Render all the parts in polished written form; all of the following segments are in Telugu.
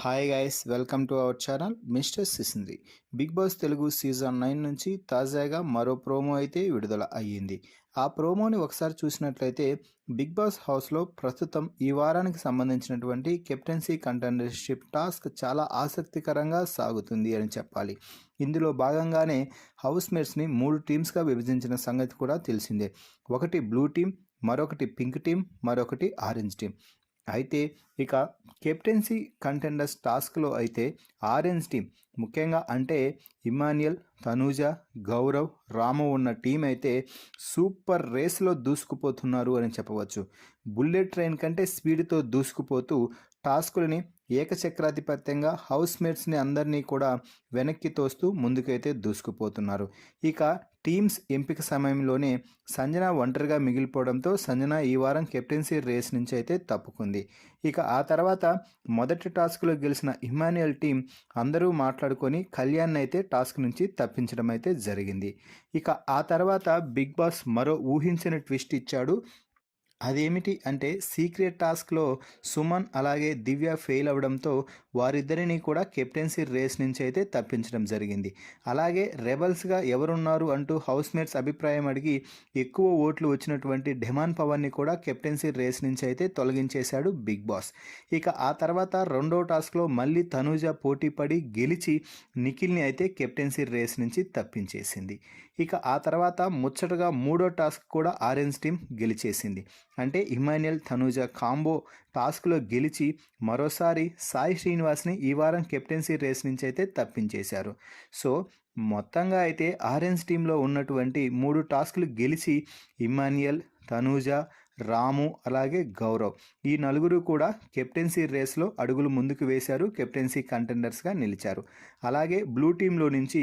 Hi guys, welcome to our channel mister Sisindri. Bigg Boss Telugu season 9 నుంచి తాజాగా మరో ప్రోమో అయితే విడుదల అయ్యింది. ఆ ప్రోమోని ఒకసారి చూసినట్లయితే బిగ్ బాస్ హౌస్లో ప్రస్తుతం ఈ వారానికి సంబంధించినటువంటి కెప్టెన్సీ కంటెండర్షిప్ టాస్క్ చాలా ఆసక్తికరంగా సాగుతుంది అని చెప్పాలి. ఇందులో భాగంగానే హౌస్ మేట్స్ని 3 టీమ్స్గా విభజించిన సంగతి కూడా తెలిసిందే. ఒకటి బ్లూ టీం, మరొకటి పింక్ టీం, మరొకటి ఆరెంజ్ టీం. అయితే ఇక కెప్టెన్సీ కంటెండర్స్ టాస్క్లో అయితే ఆరెంజ్ టీం ముఖ్యంగా అంటే ఇమాన్యుయల్, తనూజ, గౌరవ్, రాము ఉన్న టీం అయితే సూపర్ రేస్లో దూసుకుపోతున్నారు అని చెప్పవచ్చు. బుల్లెట్ ట్రైన్ కంటే స్పీడ్తో దూసుకుపోతూ టాస్కులని ఏకచక్రాధిపత్యంగా హౌస్ మేట్స్ని అందరినీ కూడా వెనక్కి తోస్తూ ముందుకైతే దూసుకుపోతున్నారు. ఇక టీమ్స్ ఎంపిక సమయంలోనే సంజన ఒంటరిగా మిగిలిపోవడంతో సంజన ఈ వారం కెప్టెన్సీ రేస్ నుంచి అయితే తప్పుకుంది. ఇక ఆ తర్వాత మొదటి టాస్క్లో గెలిచిన ఇమాన్యుయల్ టీం అందరూ మాట్లాడుకొని కళ్యాణ్ అయితే టాస్క్ నుంచి తప్పించడం అయితే జరిగింది. ఇక ఆ తర్వాత బిగ్ బాస్ మరో ఊహించని ట్విస్ట్ ఇచ్చాడు. అదేమిటి అంటే సీక్రెట్ టాస్క్లో సుమన్ అలాగే దివ్య ఫెయిల్ అవ్వడంతో వారిద్దరినీ కూడా కెప్టెన్సీ రేస్ నుంచి అయితే తప్పించడం జరిగింది. అలాగే రెబల్స్గా ఎవరున్నారు అంటూ హౌస్ మేట్స్ అభిప్రాయం అడిగి ఎక్కువ ఓట్లు వచ్చినటువంటి డెమాన్ పవన్ని కూడా కెప్టెన్సీ రేస్ నుంచి అయితే తొలగించేశాడు బిగ్ బాస్. ఇక ఆ తర్వాత రెండో టాస్క్లో మళ్ళీ తనూజ పోటీ పడి గెలిచి నిఖిల్ని అయితే కెప్టెన్సీ రేస్ నుంచి తప్పించేసింది. ఇక ఆ తర్వాత ముచ్చటగా మూడో టాస్క్ కూడా ఆరెంజ్ టీం గెలిచేసింది. అంటే ఇమాన్యుయల్, తనూజ కాంబో టాస్క్లో గెలిచి మరోసారి సాయి శ్రీనివాస్ని ఈ వారం కెప్టెన్సీ రేస్ నుంచి అయితే తప్పించేశారు. సో మొత్తంగా అయితే ఆరెంజ్ టీంలో ఉన్నటువంటి 3 టాస్క్లు గెలిచి ఇమాన్యుయల్, తనూజ, రాము అలాగే గౌరవ్ ఈ నలుగురు కూడా కెప్టెన్సీ రేస్లో అడుగులు ముందుకు వేశారు, కెప్టెన్సీ కంటెండర్స్గా నిలిచారు. అలాగే బ్లూ టీంలో నుంచి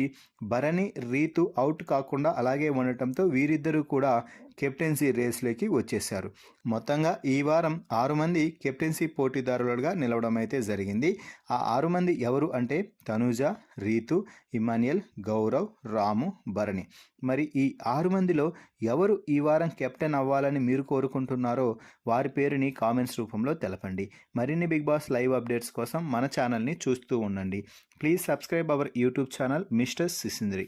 భరణి, రీతు అవుట్ కాకుండా అలాగే ఉండటంతో వీరిద్దరూ కూడా కెప్టెన్సీ రేస్లోకి వచ్చేశారు. మొత్తంగా ఈ వారం 6 మంది కెప్టెన్సీ పోటీదారులుగా నిలవడం అయితే జరిగింది. ఆ 6 మంది ఎవరు అంటే తనూజ, రీతు, ఇమాన్యుయల్, గౌరవ్, రాము, భరణి. మరి ఈ 6 మందిలో ఎవరు ఈ వారం కెప్టెన్ అవ్వాలని మీరు కోరుకుంటున్నారో వారి పేరుని కామెంట్స్ రూపంలో తెలపండి. మరిన్ని బిగ్ బాస్ లైవ్ అప్డేట్స్ కోసం మన ఛానల్ని చూస్తూ ఉండండి. Please subscribe our YouTube channel mister సిసింద్రి.